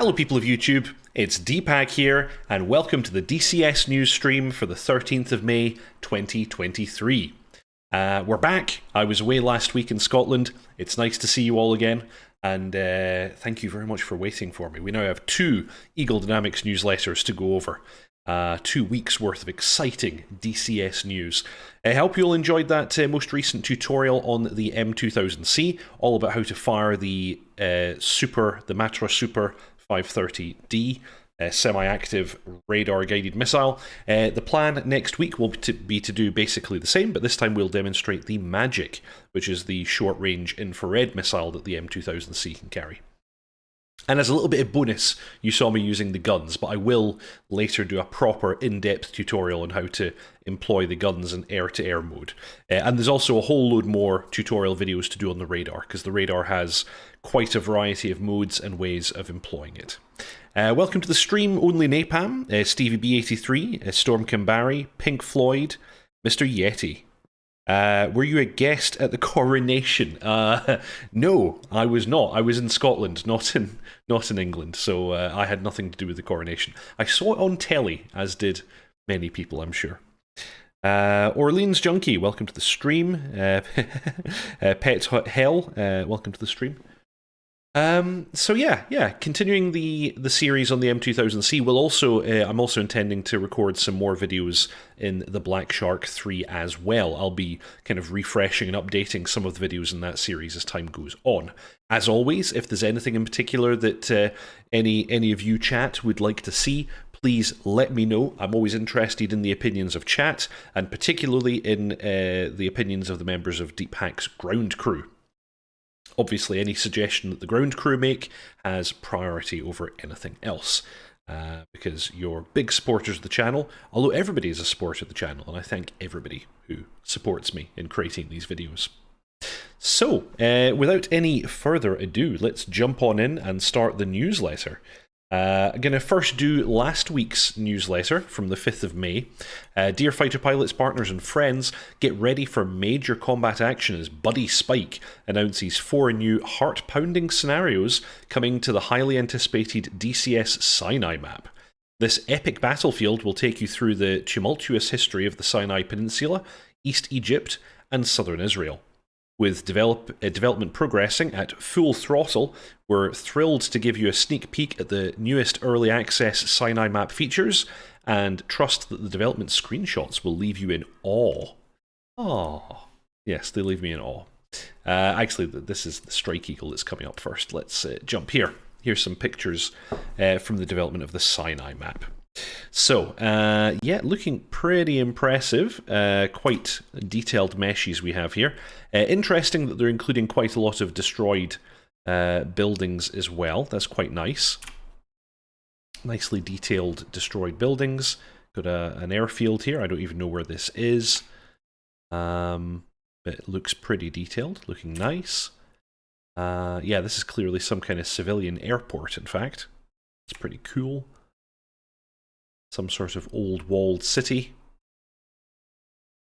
Hello people of YouTube, it's Deepak here, and welcome to the DCS news stream for the 13th of May 2023. We're back. I was away last week in Scotland. It's nice to see you all again, and thank you very much for waiting for me. We now have 2 Eagle Dynamics newsletters to go over. 2 weeks worth of exciting DCS news. I hope you all enjoyed that most recent tutorial on the M2000C, all about how to fire the Matra Super 530D semi-active radar-guided missile. The plan next week will be to do basically the same, but this time we'll demonstrate the Magic, which is the short-range infrared missile that the M2000C can carry. And as a little bit of bonus, you saw me using the guns, but I will later do a proper in-depth tutorial on how to employ the guns in air-to-air mode. And there's also a whole load more tutorial videos to do on the radar, because the radar has quite a variety of modes and ways of employing it. Welcome to the stream, Only Napalm, Stevie B83, Storm Barry, Pink Floyd, Mr. Yeti. Were you a guest at the coronation? No, I was not. I was in Scotland, not in England, so I had nothing to do with the coronation. I saw it on telly, as did many people, I'm sure. Orleans Junkie, welcome to the stream. Pet Hell, welcome to the stream. So yeah, continuing the series on the M2000C, we'll also I'm also intending to record some more videos in the Black Shark 3 as well. I'll be kind of refreshing and updating some of the videos in that series as time goes on. As always, if there's anything in particular that any of you chat would like to see, please let me know. I'm always interested in the opinions of chat, and particularly in the opinions of the members of Deepak's ground crew. Obviously, any suggestion that the ground crew make has priority over anything else, because you're big supporters of the channel, although everybody is a supporter of the channel, and I thank everybody who supports me in creating these videos. So, without any further ado, let's jump on in and start the newsletter. I'm going to first do last week's newsletter from the 5th of May. Dear fighter pilots, partners and friends, get ready for major combat action as Buddy Spike announces 4 new heart-pounding scenarios coming to the highly anticipated DCS Sinai Map. This epic battlefield will take you through the tumultuous history of the Sinai Peninsula, East Egypt and southern Israel. With development progressing at full throttle, we're thrilled to give you a sneak peek at the newest early access Sinai Map features, and trust that the development screenshots will leave you in awe. Oh, yes, they leave me in awe. Actually, this is the Strike Eagle that's coming up first. Let's jump here. Here's some pictures from the development of the Sinai Map. So, yeah, looking pretty impressive. Quite detailed meshes we have here. Interesting that they're including quite a lot of destroyed buildings as well. That's quite nice. Nicely detailed destroyed buildings. Got an airfield here. I don't even know where this is. But it looks pretty detailed. Looking nice. Yeah, this is clearly some kind of civilian airport, in fact. It's pretty cool. Some sort of old walled city.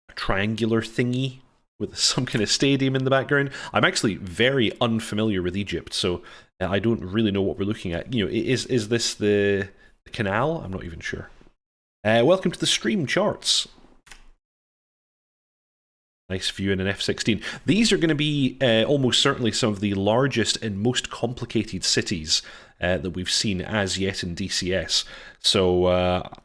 A triangular thingy with some kind of stadium in the background. I'm actually very unfamiliar with Egypt, so I don't really know what we're looking at. You know, is this the canal? I'm not even sure. Welcome to the stream charts. Nice view in an F-16. These are going to be almost certainly some of the largest and most complicated cities that we've seen as yet in DCS. So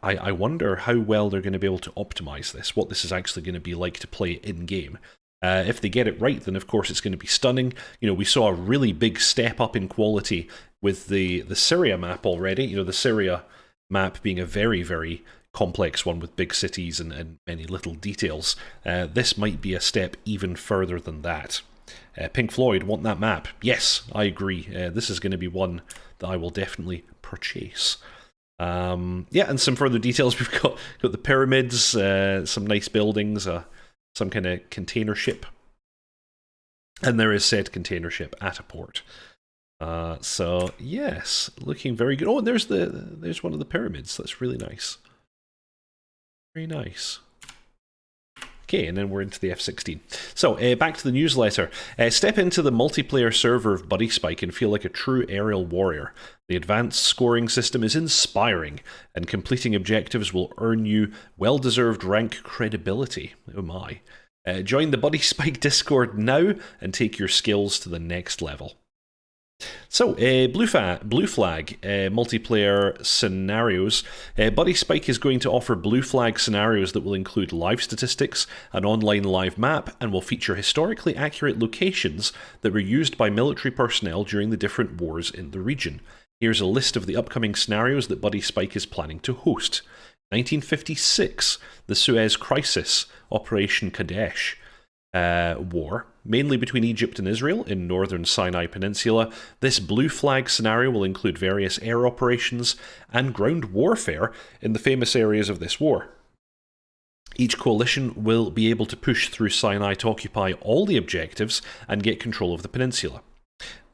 I wonder how well they're going to be able to optimize this, what this is actually going to be like to play in-game. If they get it right, then of course it's going to be stunning. You know, we saw a really big step up in quality with the Syria map already. You know, the Syria map being a very, very complex one with big cities and many little details. This might be a step even further than that. Pink Floyd, want that map? Yes, I agree. This is going to be one that I will definitely purchase. Yeah, and some further details. We've got the pyramids, some nice buildings, some kind of container ship. And there is said container ship at a port. So, yes, looking very good. Oh, and there's one of the pyramids. That's really nice. Very nice. Okay, and then we're into the F-16. So, back to the newsletter. Step into the multiplayer server of Buddy Spike and feel like a true aerial warrior. The advanced scoring system is inspiring, and completing objectives will earn you well-deserved rank credibility. Oh my. Join the Buddy Spike Discord now and take your skills to the next level. So, Blue Flag multiplayer scenarios. Buddy Spike is going to offer Blue Flag scenarios that will include live statistics, an online live map, and will feature historically accurate locations that were used by military personnel during the different wars in the region. Here's a list of the upcoming scenarios that Buddy Spike is planning to host. 1956, the Suez Crisis, Operation Kadesh. War, mainly between Egypt and Israel in northern Sinai Peninsula. This Blue Flag scenario will include various air operations and ground warfare in the famous areas of this war. Each coalition will be able to push through Sinai to occupy all the objectives and get control of the peninsula.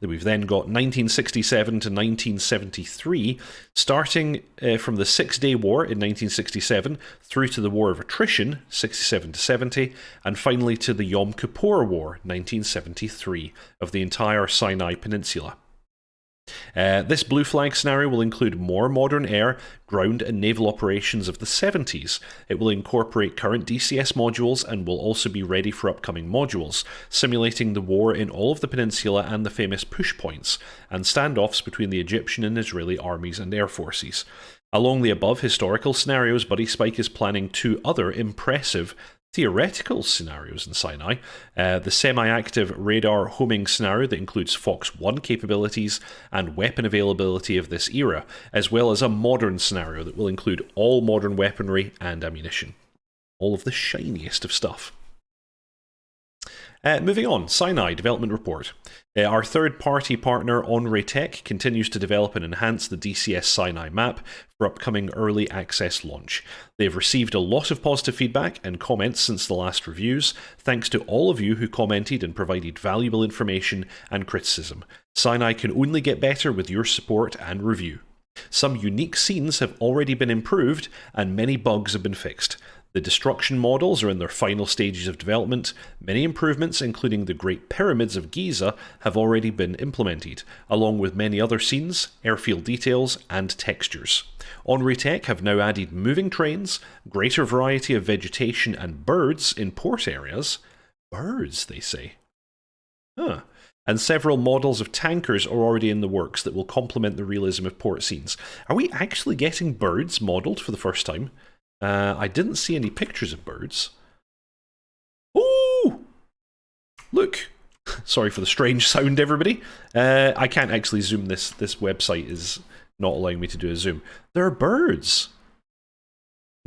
We've then got 1967 to 1973, starting from the Six-Day War in 1967 through to the War of Attrition, 67 to 70, and finally to the Yom Kippur War, 1973, of the entire Sinai Peninsula. This Blue Flag scenario will include more modern air, ground and naval operations of the 70s. It will incorporate current DCS modules and will also be ready for upcoming modules, simulating the war in all of the peninsula and the famous push points, and standoffs between the Egyptian and Israeli armies and air forces. Along the above historical scenarios, Buddy Spike is planning two other impressive theoretical scenarios in Sinai. The semi-active radar homing scenario that includes Fox 1 capabilities and weapon availability of this era, as well as a modern scenario that will include all modern weaponry and ammunition. All of the shiniest of stuff. Moving on, Sinai Development Report. Our third-party partner, OnRayTech, continues to develop and enhance the DCS Sinai Map for upcoming early access launch. They've received a lot of positive feedback and comments since the last reviews, thanks to all of you who commented and provided valuable information and criticism. Sinai can only get better with your support and review. Some unique scenes have already been improved, and many bugs have been fixed. The destruction models are in their final stages of development. Many improvements, including the Great Pyramids of Giza, have already been implemented, along with many other scenes, airfield details, and textures. OnRayTech have now added moving trains, greater variety of vegetation and birds in port areas. Birds, they say. Huh. And several models of tankers are already in the works that will complement the realism of port scenes. Are we actually getting birds modelled for the first time? I didn't see any pictures of birds. Ooh! Look! Sorry for the strange sound, everybody. I can't actually zoom this. This website is not allowing me to do a zoom. There are birds.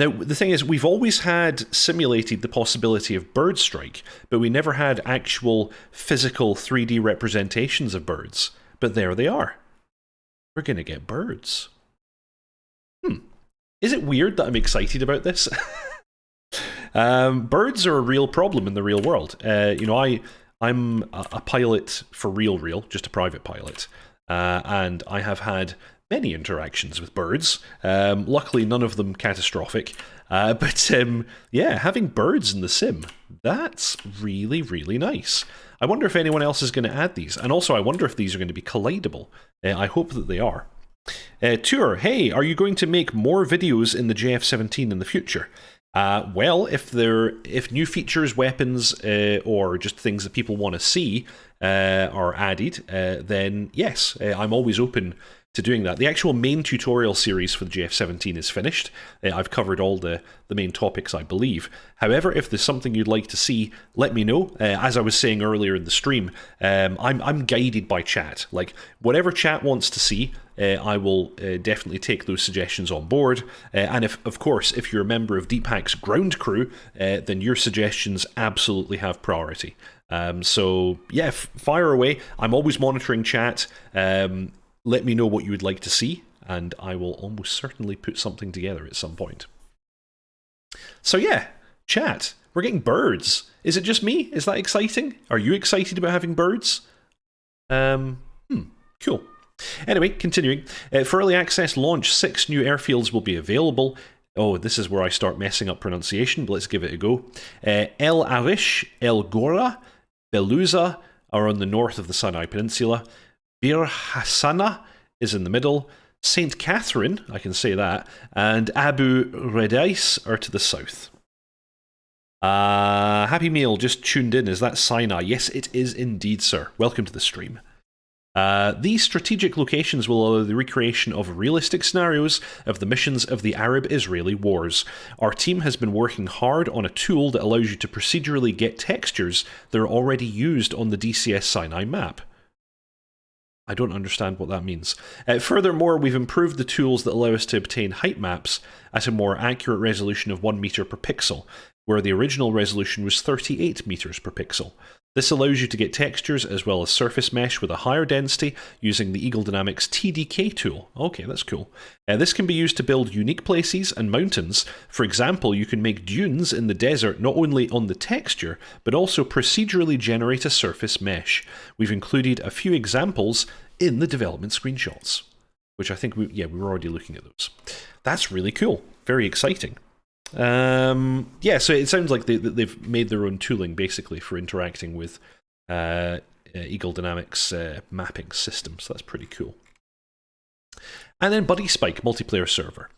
Now, the thing is, we've always had simulated the possibility of bird strike, but we never had actual physical 3D representations of birds. But there they are. We're going to get birds. Is it weird that I'm excited about this? Birds are a real problem in the real world. I'm a pilot for real, just a private pilot. And I have had many interactions with birds. Luckily, none of them catastrophic. But having birds in the sim, that's really, really nice. I wonder if anyone else is going to add these. And also, I wonder if these are going to be collidable. I hope that they are. Tour, hey, are you going to make more videos in the JF-17 in the future? Well, if new features, weapons, or just things that people want to see are added, then yes, I'm always open to doing that. The actual main tutorial series for the JF-17 is finished. I've covered all the main topics, I believe. However, if there's something you'd like to see, let me know. As I was saying earlier in the stream, I'm guided by chat. Like, whatever chat wants to see, I will definitely take those suggestions on board. And of course, if you're a member of Deephack's ground crew, then your suggestions absolutely have priority. So yeah, fire away. I'm always monitoring chat. Let me know what you would like to see, and I will almost certainly put something together at some point. So yeah, chat. We're getting birds. Is it just me? Is that exciting? Are you excited about having birds? Cool. Anyway, continuing. For early access launch, 6 new airfields will be available. Oh, this is where I start messing up pronunciation, but let's give it a go. El Arish, El Gora, Beluza are on the north of the Sinai Peninsula. Bir Hassana is in the middle. St. Catherine, I can say that, and Abu Redais are to the south. Happy Meal just tuned in. Is that Sinai? Yes, it is indeed, sir. Welcome to the stream. These strategic locations will allow the recreation of realistic scenarios of the missions of the Arab-Israeli wars. Our team has been working hard on a tool that allows you to procedurally get textures that are already used on the DCS Sinai Map. I don't understand what that means. Furthermore, we've improved the tools that allow us to obtain height maps at a more accurate resolution of 1 meter per pixel, where the original resolution was 38 meters per pixel. This allows you to get textures as well as surface mesh with a higher density using the Eagle Dynamics TDK tool. Okay, that's cool. This can be used to build unique places and mountains. For example, you can make dunes in the desert not only on the texture, but also procedurally generate a surface mesh. We've included a few examples in the development screenshots, which I think we were already looking at those. That's really cool. Very exciting. Yeah, so it sounds like they've made their own tooling basically for interacting with Eagle Dynamics mapping systems. That's pretty cool. And then Buddy Spike multiplayer server.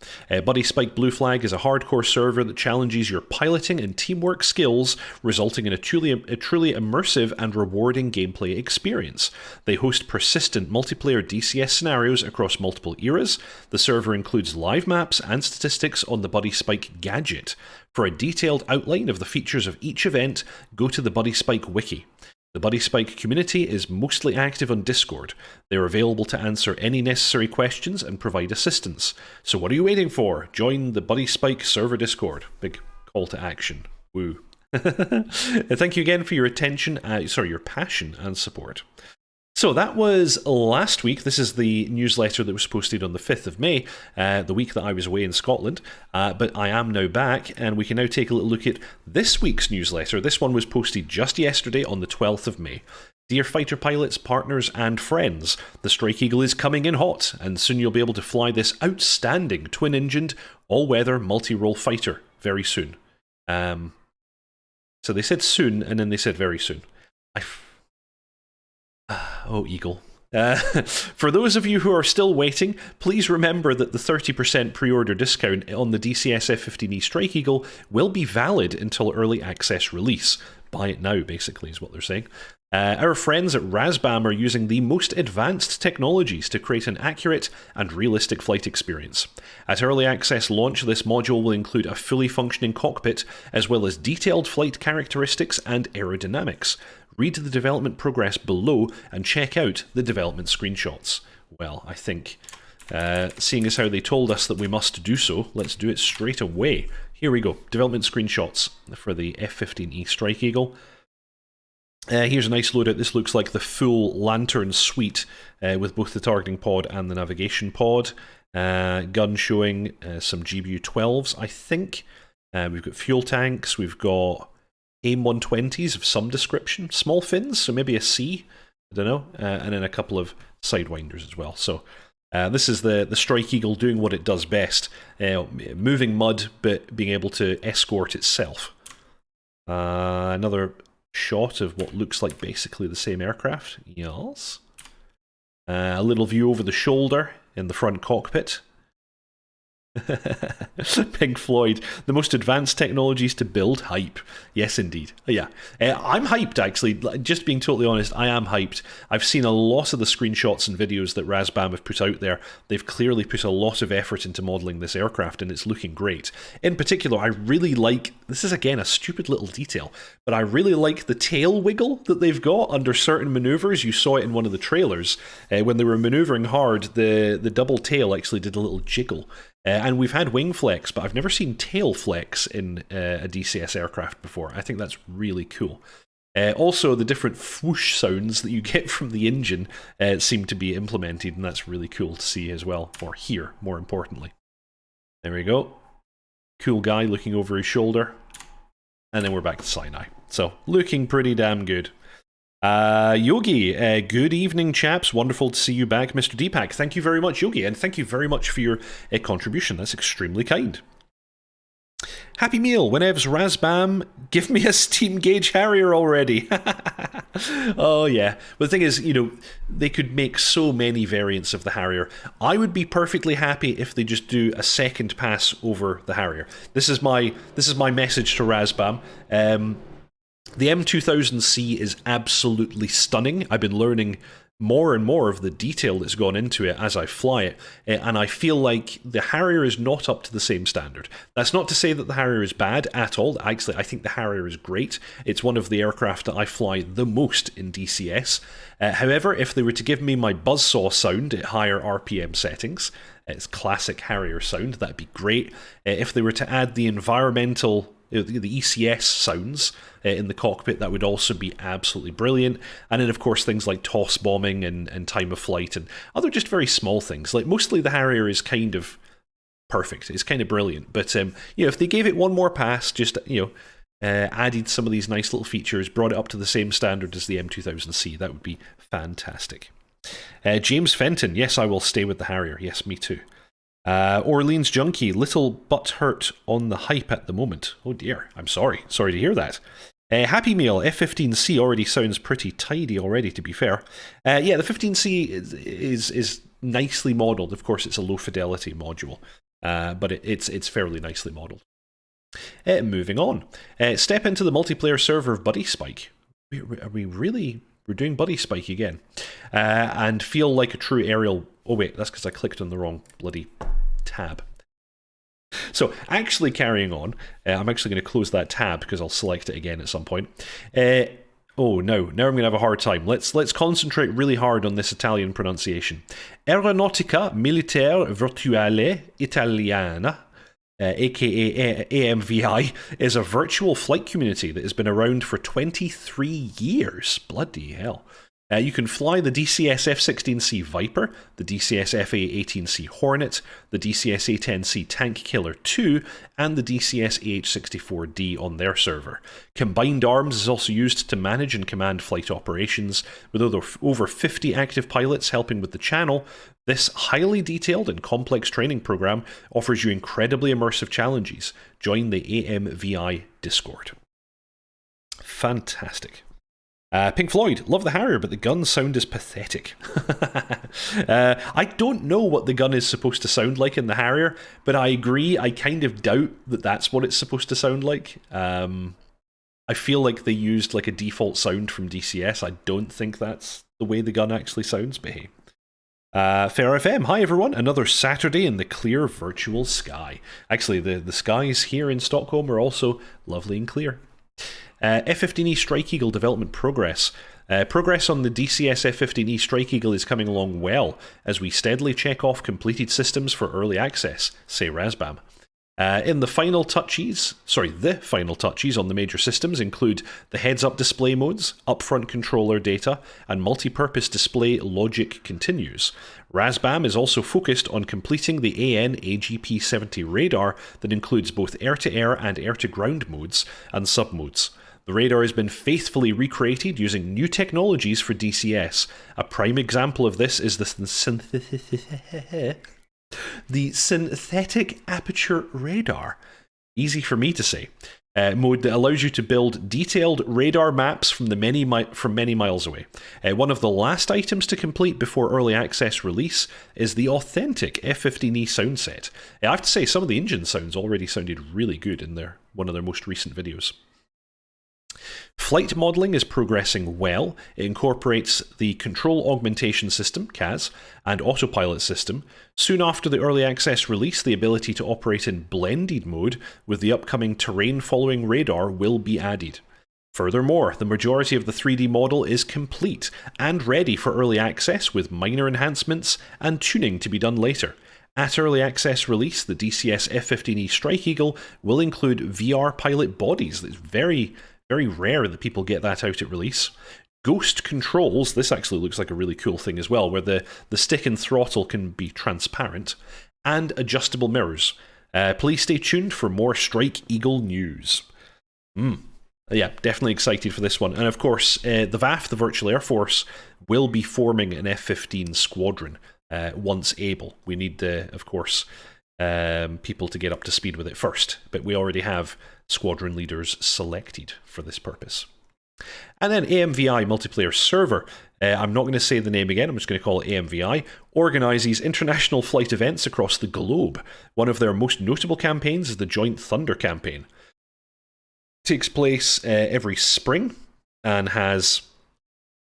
Buddy Spike Blue Flag is a hardcore server that challenges your piloting and teamwork skills, resulting in a truly immersive and rewarding gameplay experience. They host persistent multiplayer DCS scenarios across multiple eras. The server includes live maps and statistics on the Buddy Spike gadget. For a detailed outline of the features of each event, go to the Buddy Spike wiki. The Buddy Spike community is mostly active on Discord. They are available to answer any necessary questions and provide assistance. So what are you waiting for? Join the Buddy Spike server Discord. Big call to action. Woo. Thank you again for your attention, your passion and support. So that was last week. This is the newsletter that was posted on the 5th of May, the week that I was away in Scotland. But I am now back, and we can now take a little look at this week's newsletter. This one was posted just yesterday on the 12th of May. Dear fighter pilots, partners, and friends, the Strike Eagle is coming in hot, and soon you'll be able to fly this outstanding twin-engined, all-weather, multi-role fighter very soon. So they said soon, and then they said very soon. Oh, Eagle. For those of you who are still waiting, please remember that the 30% pre-order discount on the DCS F-15E Strike Eagle will be valid until early access release. Buy it now, basically, is what they're saying. Our friends at Razbam are using the most advanced technologies to create an accurate and realistic flight experience. At early access launch, this module will include a fully functioning cockpit, as well as detailed flight characteristics and aerodynamics. Read the development progress below and check out the development screenshots. Well, I think, seeing as how they told us that we must do so, let's do it straight away. Here we go, development screenshots for the F-15E Strike Eagle. Here's a nice loadout. This looks like the full Lantern suite with both the targeting pod and the navigation pod. Gun showing some GBU-12s, I think. We've got fuel tanks, we've got AIM-120s of some description, small fins, so maybe a C, I don't know, and then a couple of sidewinders as well. So this is the Strike Eagle doing what it does best, moving mud but being able to escort itself. Another shot of what looks like basically the same aircraft. Yes. A little view over the shoulder in the front cockpit. Pink Floyd, the most advanced technologies to build hype. Yes, indeed. Yeah. I'm hyped, actually. Just being totally honest, I am hyped. I've seen a lot of the screenshots and videos that Razbam have put out there. They've clearly put a lot of effort into modelling this aircraft, and it's looking great. In particular, I really like, this is again a stupid little detail, but I really like the tail wiggle that they've got under certain manoeuvres. You saw it in one of the trailers. When they were manoeuvring hard, the double tail actually did a little jiggle. And we've had wing flex, but I've never seen tail flex in a DCS aircraft before. I think that's really cool. Also, the different whoosh sounds that you get from the engine seem to be implemented, and that's really cool to see as well, or hear, more importantly. There we go. Cool guy looking over his shoulder. And then we're back to Sinai. So, looking pretty damn good. Yogi, good evening, chaps. Wonderful to see you back, Mr. Deepak. Thank you very much, Yogi, and thank you very much for your contribution. That's extremely kind. Happy Meal, whenevs Razbam, give me a Steam Gauge Harrier already. Oh, yeah. But the thing is, they could make so many variants of the Harrier. I would be perfectly happy if they just do a second pass over the Harrier. This is my message to Razbam. The M2000C is absolutely stunning. I've been learning more and more of the detail that's gone into it as I fly it, and I feel like the Harrier is not up to the same standard. That's not to say that the Harrier is bad at all. Actually, I think the Harrier is great. It's one of the aircraft that I fly the most in DCS. However, if they were to give me my buzzsaw sound at higher RPM settings, it's classic Harrier sound, that'd be great. If they were to add the environmental, the ECS sounds in the cockpit, that would also be absolutely brilliant. And then, of course, things like toss bombing and time of flight and other just very small things. Like, mostly the Harrier is kind of perfect. It's kind of brilliant. But, if they gave it one more pass, just, added some of these nice little features, brought it up to the same standard as the M2000C, that would be fantastic. James Fenton, yes, I will stay with the Harrier. Yes, me too. Orleans Junkie, little butt hurt on the hype at the moment. Oh dear, I'm sorry. Sorry to hear that. Happy Meal, F-15C already sounds pretty tidy already, to be fair. Yeah, the 15C is nicely modelled. Of course, it's a low-fidelity module, but it's fairly nicely modelled. Moving on. Step into the multiplayer server of Buddy Spike. We're doing Buddy Spike again. And feel like a true aerial... Oh wait, that's because I clicked on the wrong bloody tab. So, actually carrying on, I'm actually going to close that tab because I'll select it again at some point. Oh no, now I'm going to have a hard time. Let's concentrate really hard on this Italian pronunciation. Aeronautica Militare Virtuale Italiana, aka AMVI, is a virtual flight community that has been around for 23 years. Bloody hell. You can fly the DCS F-16C Viper, the DCS FA-18C Hornet, the DCS A-10C Tank Killer 2, and the DCS AH-64D on their server. Combined Arms is also used to manage and command flight operations, with over 50 active pilots helping with the channel. This highly detailed and complex training program offers you incredibly immersive challenges. Join the AMVI Discord. Fantastic. Pink Floyd, love the Harrier, but the gun sound is pathetic. I don't know what the gun is supposed to sound like in the Harrier, but I agree, I kind of doubt that that's what it's supposed to sound like. I feel like they used like a default sound from DCS. I don't think that's the way the gun actually sounds, but hey. Fair FM, hi everyone, another Saturday in the clear virtual sky. Actually, the skies here in Stockholm are also lovely and clear. F-15E Strike Eagle development progress. Progress on the DCS F-15E Strike Eagle is coming along well as we steadily check off completed systems for early access, say Razbam. The final touches on the major systems include the heads-up display modes, upfront controller data, and multi-purpose display logic continues. Razbam is also focused on completing the AN AGP-70 radar that includes both air-to-air and air-to-ground modes and sub-modes. The radar has been faithfully recreated using new technologies for DCS. A prime example of this is the synthetic aperture radar. Easy for me to say. Mode that allows you to build detailed radar maps from many miles away. One of the last items to complete before early access release is the authentic F-15E sound set. I have to say, some of the engine sounds already sounded really good in one of their most recent videos. Flight modelling is progressing well. It incorporates the Control Augmentation System, CAS, and Autopilot System. Soon after the early access release, the ability to operate in blended mode with the upcoming terrain-following radar will be added. Furthermore, the majority of the 3D model is complete and ready for early access with minor enhancements and tuning to be done later. At early access release, the DCS F-15E Strike Eagle will include VR pilot bodies. It's very rare that people get that out at release. Ghost controls, this actually looks like a really cool thing as well, where the stick and throttle can be transparent, and adjustable mirrors. Please stay tuned for more Strike Eagle news. Yeah, definitely excited for this one. And of course, the VAF, the Virtual Air Force, will be forming an F-15 squadron once able. We need, of course, people to get up to speed with it first. But we already have squadron leaders selected for this purpose. And then AMVI Multiplayer Server, I'm not going to say the name again, I'm just going to call it AMVI, organises international flight events across the globe. One of their most notable campaigns is the Joint Thunder campaign. It takes place every spring and has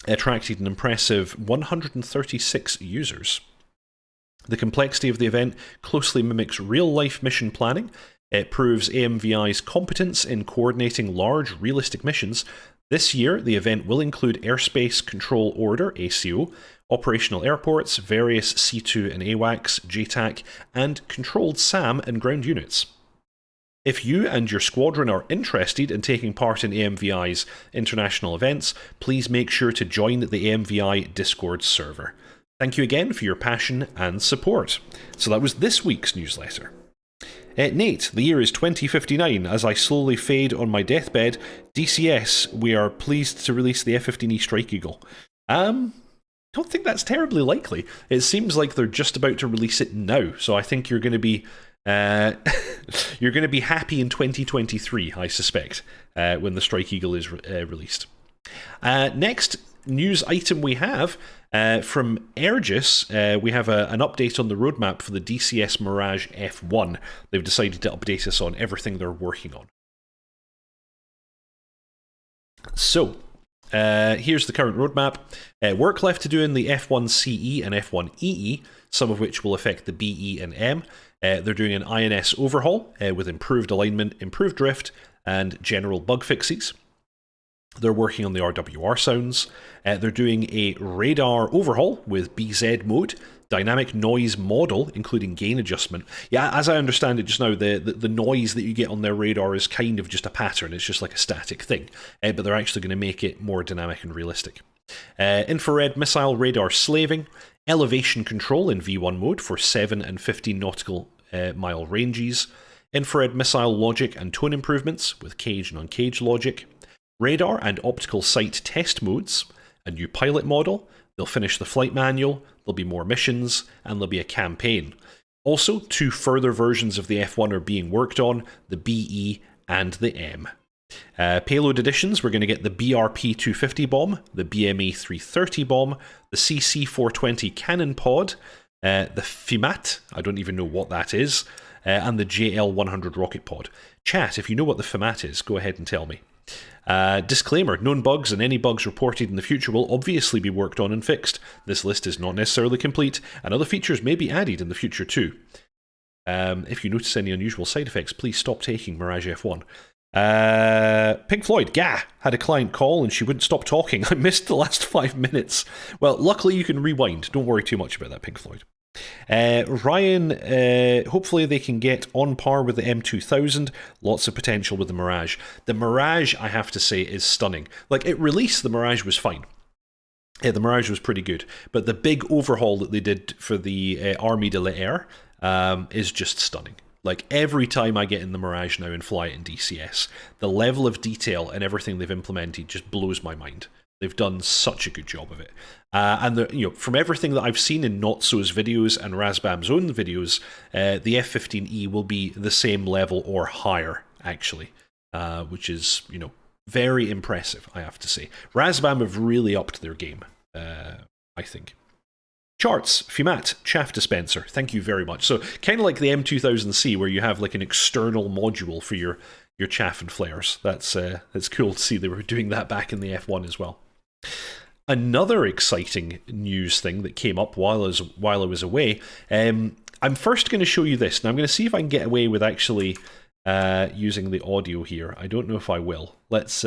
attracted an impressive 136 users. The complexity of the event closely mimics real-life mission planning. It proves AMVI's competence in coordinating large, realistic missions. This year, the event will include Airspace Control Order, ACO, operational airports, various C2 and AWACS, JTAC, and controlled SAM and ground units. If you and your squadron are interested in taking part in AMVI's international events, please make sure to join the AMVI Discord server. Thank you again for your passion and support. So that was this week's newsletter. Nate, the year is 2059. As I slowly fade on my deathbed, DCS, we are pleased to release the F-15E Strike Eagle. Don't think that's terribly likely. It seems like they're just about to release it now, so I think you're going to be you're going to be happy in 2023, I suspect, when the Strike Eagle is released. Next news item we have from Airgis, we have an update on the roadmap for the DCS Mirage F1. They've decided to update us on everything they're working on. So, here's the current roadmap. Work left to do in the F1 CE and F1 EE, some of which will affect the BE and M. They're doing an INS overhaul with improved alignment, improved drift, and general bug fixes. They're working on the RWR sounds. They're doing a radar overhaul with BZ mode, dynamic noise model, including gain adjustment. Yeah, as I understand it just now, the noise that you get on their radar is kind of just a pattern. It's just like a static thing. But they're actually going to make it more dynamic and realistic. Infrared missile radar slaving, elevation control in V1 mode for 7 and 15 nautical mile ranges, infrared missile logic and tone improvements with cage and uncaged logic, radar and optical sight test modes, a new pilot model, they'll finish the flight manual, there'll be more missions, and there'll be a campaign. Also, 2 further versions of the F1 are being worked on, the BE and the M. Payload additions, we're going to get the BRP 250 bomb, the BME 330 bomb, the CC 420 cannon pod, the FIMAT, I don't even know what that is, and the JL 100 rocket pod. Chat, if you know what the FIMAT is, go ahead and tell me. Disclaimer, known bugs and any bugs reported in the future will obviously be worked on and fixed. This list is not necessarily complete, and other features may be added in the future too. If you notice any unusual side effects, please stop taking Mirage F1. Pink Floyd, had a client call and she wouldn't stop talking. I missed the last 5 minutes. Well, luckily you can rewind. Don't worry too much about that, Pink Floyd. Ryan, hopefully they can get on par with the M2000. Lots of potential with the Mirage. The Mirage, I have to say, is stunning. Like, at release, the Mirage was fine. The Mirage was pretty good. But the big overhaul that they did for the Armée de l'Air is just stunning. Like, every time I get in the Mirage now and fly it in DCS, the level of detail and everything they've implemented just blows my mind. They've done such a good job of it. And from everything that I've seen in Notso's videos and Razbam's own videos, the F-15E will be the same level or higher, actually, which is, very impressive, I have to say. Razbam have really upped their game, I think. Charts, FIMAT, chaff dispenser, thank you very much. So, kind of like the M2000C, where you have like an external module for your chaff and flares. That's cool to see they were doing that back in the F1 as well. Another exciting news thing that came up while I was away, I'm first going to show you this. Now I'm going to see if I can get away with actually using the audio here. I don't know if I will. Let's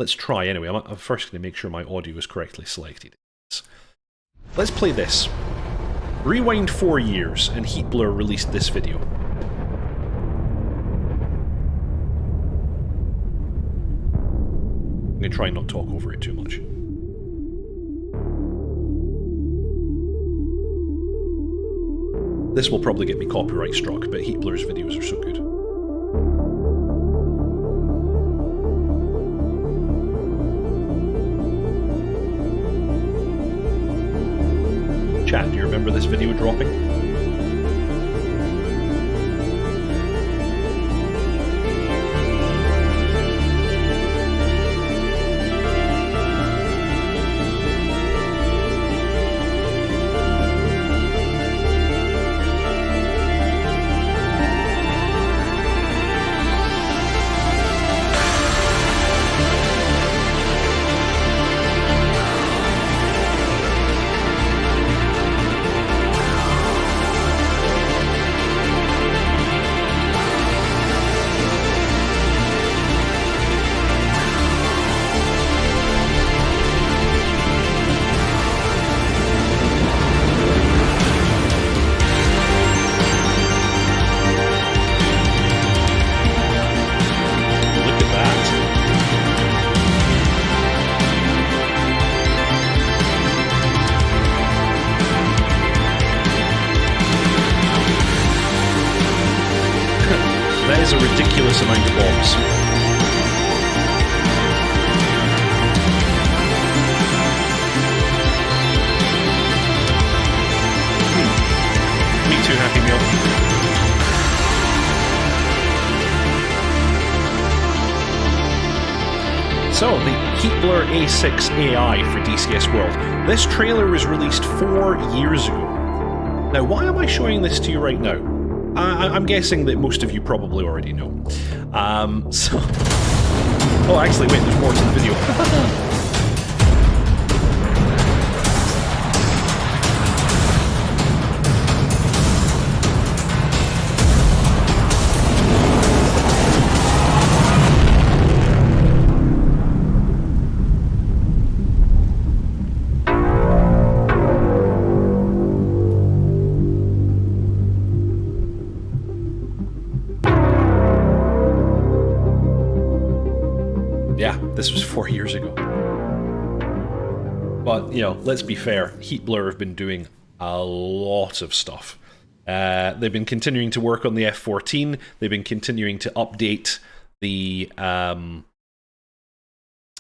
try anyway. I'm first going to make sure my audio is correctly selected. Let's play this. Rewind 4 years and Heatblur released this video. I'm going to try and not talk over it too much. This will probably get me copyright struck, but Heatblur's videos are so good. Chat, do you remember this video dropping? is a ridiculous amount of bombs. Me too, Happy Meal. So, the Heatblur A6 AI for DCS World. This trailer was released 4 years ago. Now, why am I showing this to you right now? I'm guessing that most of you probably already know. Oh, actually, wait, there's more to the video. This was 4 years ago. But, you know, let's be fair. Heatblur have been doing a lot of stuff. They've been continuing to work on the F-14. They've been continuing to update the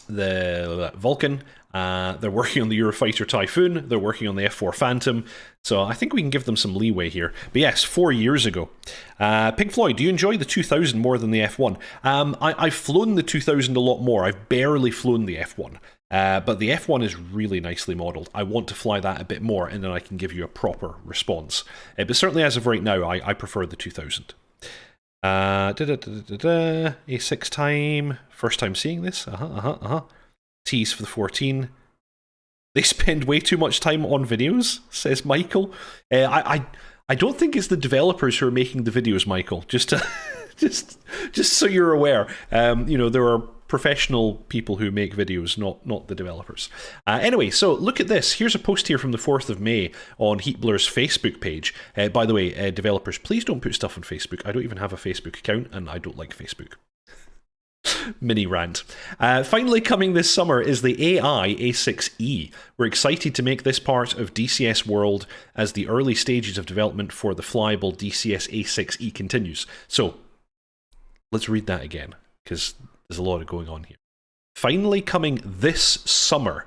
Vulcan. They're working on the Eurofighter Typhoon. They're working on the F-4 Phantom. So I think we can give them some leeway here. But yes, 4 years ago. Pink Floyd, do you enjoy the 2000 more than the F1? I've flown the 2000 a lot more. I've barely flown the F1. But the F1 is really nicely modelled. I want to fly that a bit more, and then I can give you a proper response. But certainly as of right now, I prefer the 2000. A6 time. First time seeing this. Tease for the 14. They spend way too much time on videos, says Michael. I don't think it's the developers who are making the videos, Michael. Just to, just so you're aware. You know, there are professional people who make videos, not the developers. Anyway, so look at this. Here's a post here from the 4th of May on Heatblur's Facebook page. By the way, developers, please don't put stuff on Facebook. I don't even have a Facebook account, and I don't like Facebook. Mini rant. Finally coming this summer is the AI A6E. We're excited to make this part of DCS World as the early stages of development for the flyable DCS A6E continues. So, let's read that again, because there's a lot going on here. Finally coming this summer,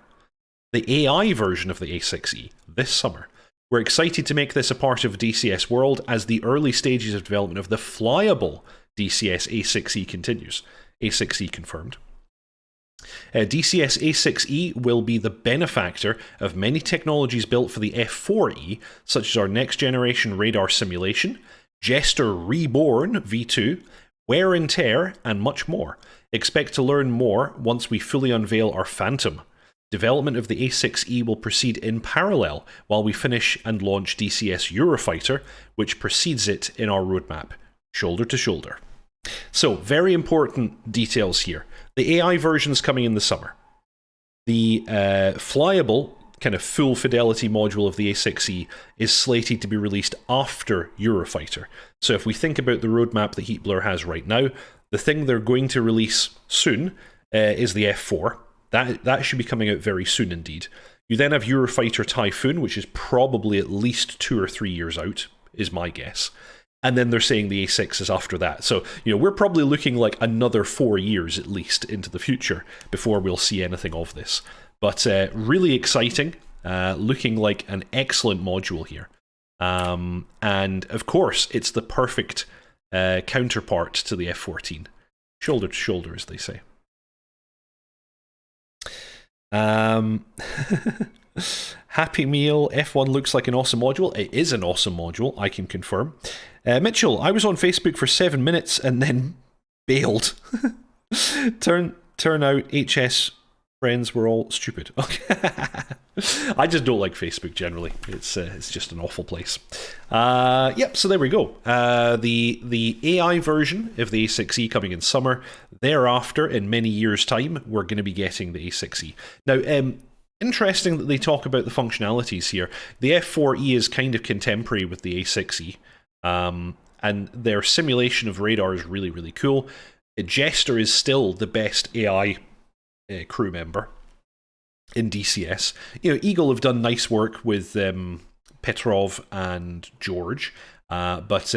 the AI version of the A6E, this summer. We're excited to make this a part of DCS World as the early stages of development of the flyable DCS A6E continues. A6E confirmed. DCS A6E will be the benefactor of many technologies built for the F4E, such as our next generation radar simulation, Jester Reborn V2, wear and tear, and much more. Expect to learn more once we fully unveil our Phantom. Development of the A6E will proceed in parallel while we finish and launch DCS Eurofighter, which precedes it in our roadmap, shoulder to shoulder. So, very important details here. The AI version's coming in the summer. The flyable, kind of full fidelity module of the A6E is slated to be released after Eurofighter. So if we think about the roadmap that Heatblur has right now, the thing they're going to release soon is the F4. That should be coming out very soon indeed. You then have Eurofighter Typhoon, which is probably at least 2 or 3 years out, is my guess. And then they're saying the A6 is after that. So, you know, we're probably looking like another 4 years at least into the future before we'll see anything of this. But really exciting, looking like an excellent module here. And of course, it's the perfect counterpart to the F-14. Shoulder to shoulder, as they say. Happy Meal, F1 looks like an awesome module. It is an awesome module, I can confirm. Mitchell, I was on Facebook for 7 minutes and then bailed. Turn out HS friends were all stupid. Okay. I just don't like Facebook generally. It's just an awful place. Yep, so there we go. The AI version of the A6E coming in summer. Thereafter, in many years' time, we're going to be getting the A6E. Now, interesting that they talk about the functionalities here. The F4E is kind of contemporary with the A6E, and their simulation of radar is really, really cool. Jester is still the best AI crew member in DCS. You know, Eagle have done nice work with Petrov and George, But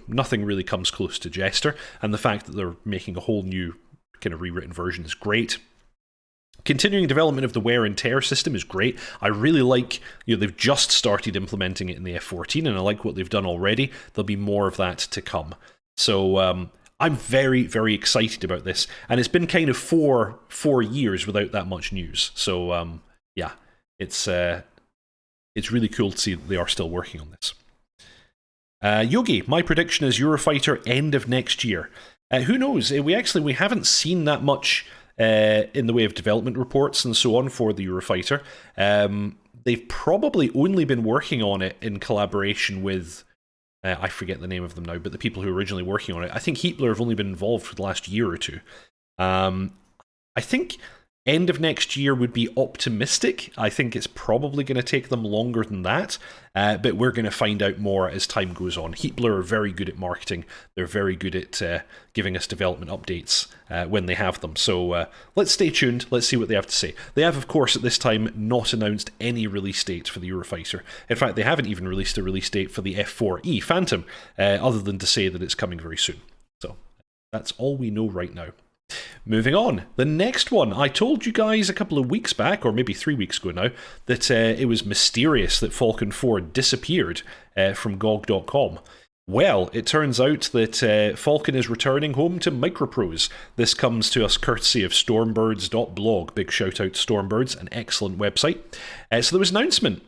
nothing really comes close to Jester, and the fact that they're making a whole new kind of rewritten version is great. Continuing development of the wear and tear system is great. I really like, they've just started implementing it in the F14, and I like what they've done already. There'll be more of that to come. So I'm very, very excited about this, and it's been kind of four years without that much news. So yeah, it's really cool to see that they are still working on this. Yogi, my prediction is Eurofighter end of next year. Who knows? We haven't seen that much in the way of development reports and so on for the Eurofighter. They've probably only been working on it in collaboration with, I forget the name of them now, but the people who were originally working on it. I think Heatblur have only been involved for the last year or two. I think end of next year would be optimistic. I think it's probably going to take them longer than that, but we're going to find out more as time goes on. Heatblur are very good at marketing. They're very good at giving us development updates when they have them. So let's stay tuned. Let's see what they have to say. They have, of course, at this time not announced any release date for the Eurofighter. In fact, they haven't even released a release date for the F4E Phantom, other than to say that it's coming very soon. So that's all we know right now. Moving on, the next one. I told you guys a couple of weeks back, or maybe 3 weeks ago now, that it was mysterious that Falcon 4 disappeared from GOG.com. Well, it turns out that Falcon is returning home to Microprose. This comes to us courtesy of Stormbirds.blog. Big shout out to Stormbirds, an excellent website. So there was an announcement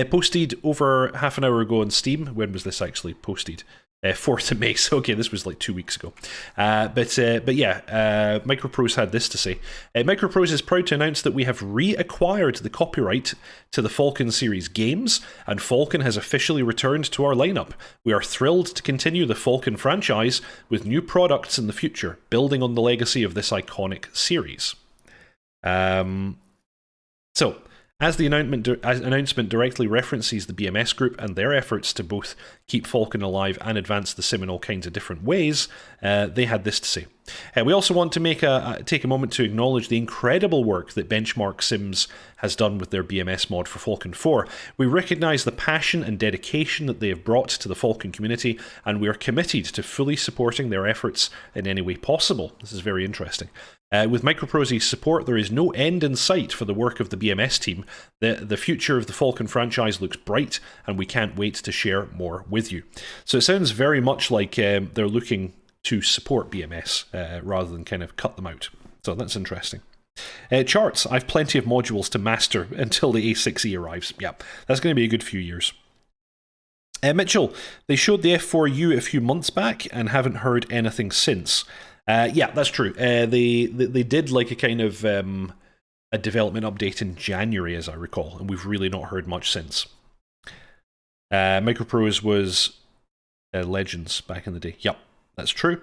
posted over half an hour ago on Steam. When was this actually posted? 4th of May, so okay, this was like 2 weeks ago. But yeah, Microprose had this to say. Microprose is proud to announce that we have reacquired the copyright to the Falcon series games, and Falcon has officially returned to our lineup. We are thrilled to continue the Falcon franchise with new products in the future, building on the legacy of this iconic series. So, as the announcement directly references the BMS group and their efforts to both keep Falcon alive and advance the sim in all kinds of different ways, they had this to say. We also want to take a moment to acknowledge the incredible work that Benchmark Sims has done with their BMS mod for Falcon 4. We recognise the passion and dedication that they have brought to the Falcon community, and we are committed to fully supporting their efforts in any way possible. This is very interesting. With Microprose's support, there is no end in sight for the work of the BMS team. The future of the Falcon franchise looks bright, and we can't wait to share more with you. So it sounds very much like they're looking to support BMS rather than kind of cut them out. So that's interesting. Charts. I've plenty of modules to master until the A6E arrives. Yeah, that's going to be a good few years. Mitchell, they showed the F4U a few months back and haven't heard anything since. Yeah, that's true. They did like a kind of a development update in January, as I recall, and we've really not heard much since. Microprose was Legends back in the day. Yep, that's true.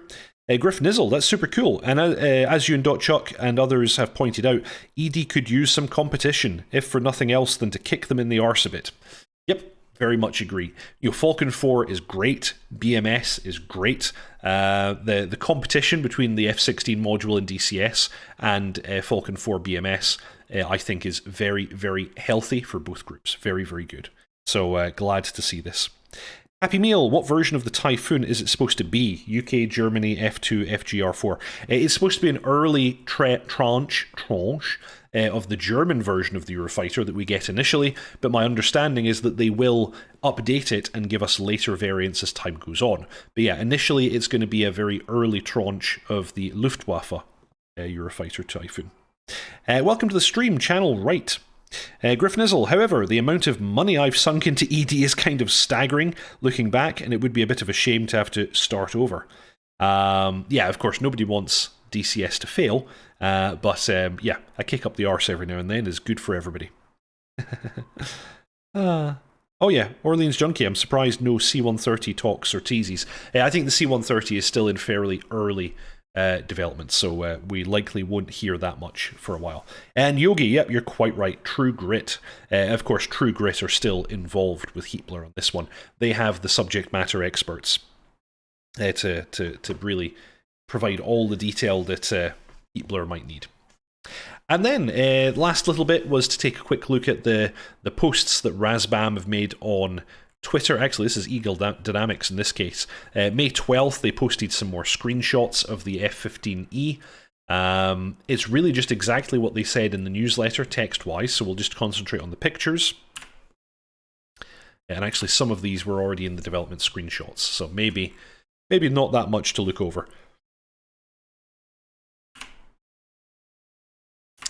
Griff Nizzle, that's super cool. And as you and dotChuck and others have pointed out, ED could use some competition, if for nothing else than to kick them in the arse a bit. Yep. Very much agree. Falcon 4 is great. BMS is great. The competition between the F16 module in DCS and Falcon 4 BMS, I think, is very, very healthy for both groups. Very, very good. So glad to see this. Happy Meal, what version of the Typhoon is it supposed to be? UK, Germany, F2, FGR4. It's supposed to be an early tranche of the German version of the Eurofighter that we get initially, but my understanding is that they will update it and give us later variants as time goes on. But yeah, initially it's going to be a very early tranche of the Luftwaffe Eurofighter Typhoon. Welcome to the stream, Channel Right. Griff Nizzle, however, the amount of money I've sunk into ED is kind of staggering looking back, and it would be a bit of a shame to have to start over. Yeah, of course, nobody wants DCS to fail, but yeah, a kick up the arse every now and then is good for everybody. Oh yeah, Orleans Junkie, I'm surprised no C-130 talks or teases. I think the C-130 is still in fairly early development, so we likely won't hear that much for a while. And Yogi, yep, you're quite right. True Grit. Of course, True Grit are still involved with Heatblur on this one. They have the subject matter experts to really provide all the detail that Heatblur might need. And then, last little bit was to take a quick look at the posts that Razbam have made on Twitter. Actually, this is Eagle Dynamics in this case. May 12th, they posted some more screenshots of the F-15E. It's really just exactly what they said in the newsletter, text-wise, so we'll just concentrate on the pictures. And actually, some of these were already in the development screenshots, so maybe not that much to look over.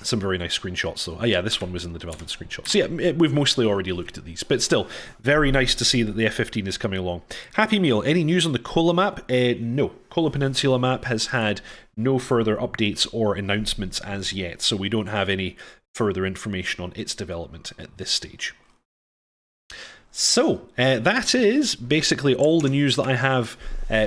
Some very nice screenshots, though. Oh, yeah, this one was in the development screenshots. So yeah, we've mostly already looked at these, but still, very nice to see that the F-15 is coming along. Happy Meal, any news on the Kola map? No. Kola Peninsula map has had no further updates or announcements as yet, so we don't have any further information on its development at this stage. So, that is basically all the news that I have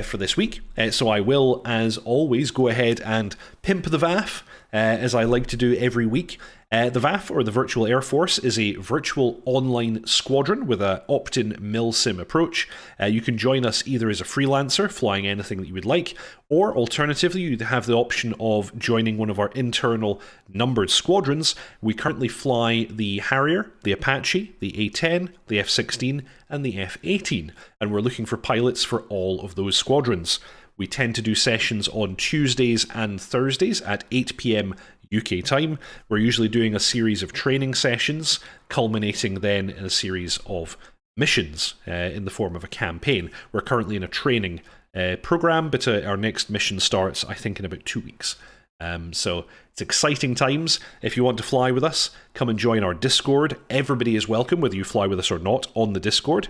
for this week. So I will, as always, go ahead and pimp the VAF, as I like to do every week. The VAF, or the Virtual Air Force, is a virtual online squadron with an opt-in milsim approach. You can join us either as a freelancer, flying anything that you would like, or alternatively, you have the option of joining one of our internal numbered squadrons. We currently fly the Harrier, the Apache, the A-10, the F-16, and the F-18, and we're looking for pilots for all of those squadrons. We tend to do sessions on Tuesdays and Thursdays at 8 PM UK time. We're usually doing a series of training sessions, culminating then in a series of missions in the form of a campaign. We're currently in a training program, but our next mission starts, I think, in about 2 weeks. So it's exciting times. If you want to fly with us, come and join our Discord. Everybody is welcome, whether you fly with us or not, on the Discord.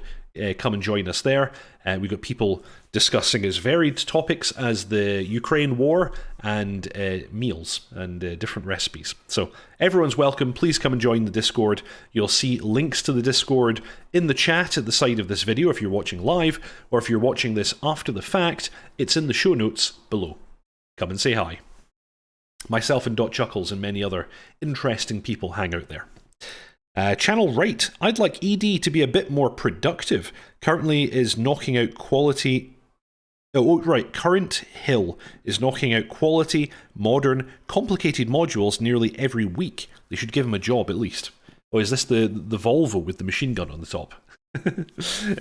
Come and join us there. We've got people discussing as varied topics as the Ukraine war and meals and different recipes. So everyone's welcome. Please come and join the Discord. You'll see links to the Discord in the chat at the side of this video if you're watching live, or if you're watching this after the fact, it's in the show notes below. Come and say hi. Myself and dotChuckles and many other interesting people hang out there. Channel right. I'd like ED to be a bit more productive. Currently is knocking out quality... Oh, right. Current Hill is knocking out quality, modern, complicated modules nearly every week. They should give him a job at least. Oh, is this the Volvo with the machine gun on the top?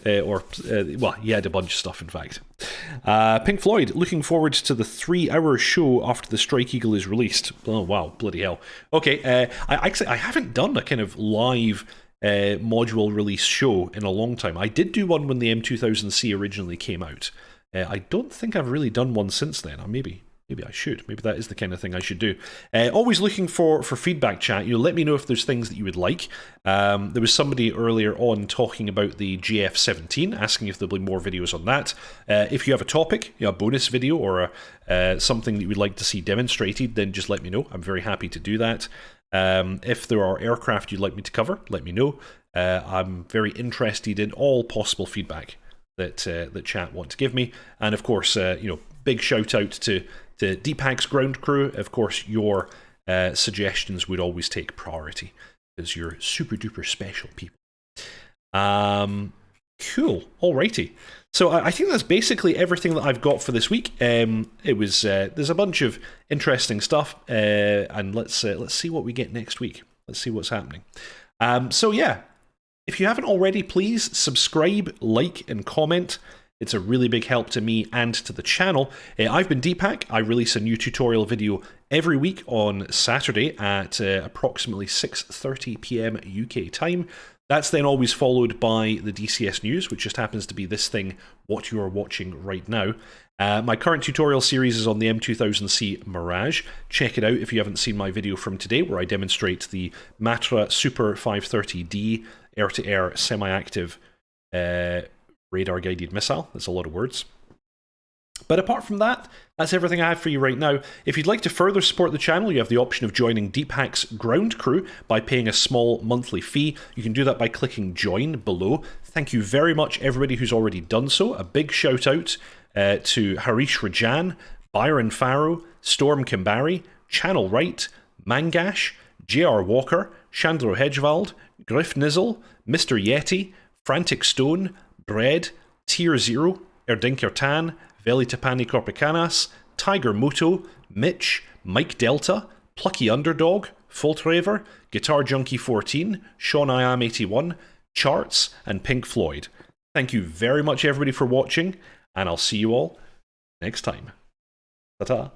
Well, he had a bunch of stuff, in fact. Pink Floyd, looking forward to the 3-hour show after the Strike Eagle is released. Oh, wow, bloody hell. Okay, I haven't done a kind of live module release show in a long time. I did do one when the M2000C originally came out. I don't think I've really done one since then. Or maybe I should. Maybe that is the kind of thing I should do. Always looking for feedback, chat. Let me know if there's things that you would like. There was somebody earlier on talking about the GF17, asking if there'll be more videos on that. If you have a topic, a bonus video, or something that you would like to see demonstrated, then just let me know. I'm very happy to do that. If there are aircraft you'd like me to cover, let me know. I'm very interested in all possible feedback that chat want to give me. And of course, big shout out to Deepak's ground crew. Of course, your suggestions would always take priority, because you're super duper special people. Cool. Alrighty. So I think that's basically everything that I've got for this week. There's a bunch of interesting stuff, and let's see what we get next week. Let's see what's happening. So yeah, if you haven't already, please subscribe, like, and comment. It's a really big help to me and to the channel. I've been Deepak. I release a new tutorial video every week on Saturday at approximately 6:30 PM UK time. That's then always followed by the DCS news, which just happens to be this thing, what you are watching right now. My current tutorial series is on the M2000C Mirage. Check it out if you haven't seen my video from today, where I demonstrate the Matra Super 530D air-to-air semi-active radar-guided missile. That's a lot of words. But apart from that, that's everything I have for you right now. If you'd like to further support the channel, you have the option of joining Deepak's ground crew by paying a small monthly fee. You can do that by clicking join below. Thank you very much, everybody who's already done so. A big shout out to Harish Rajan, Byron Farrow, Storm Kimbari, Channel Right, Mangash, J.R. Walker, Chandler Hedgewald, Griff Nizzle, Mr. Yeti, Frantic Stone, Bread, Tier Zero, Erdinker Tan, Velitapani Corpicanas, Tiger Moto, Mitch, Mike Delta, Plucky Underdog, Fultraver, Guitar Junkie 14, Sean I Am 81, Charts, and Pink Floyd. Thank you very much, everybody, for watching, and I'll see you all next time. Ta-ta.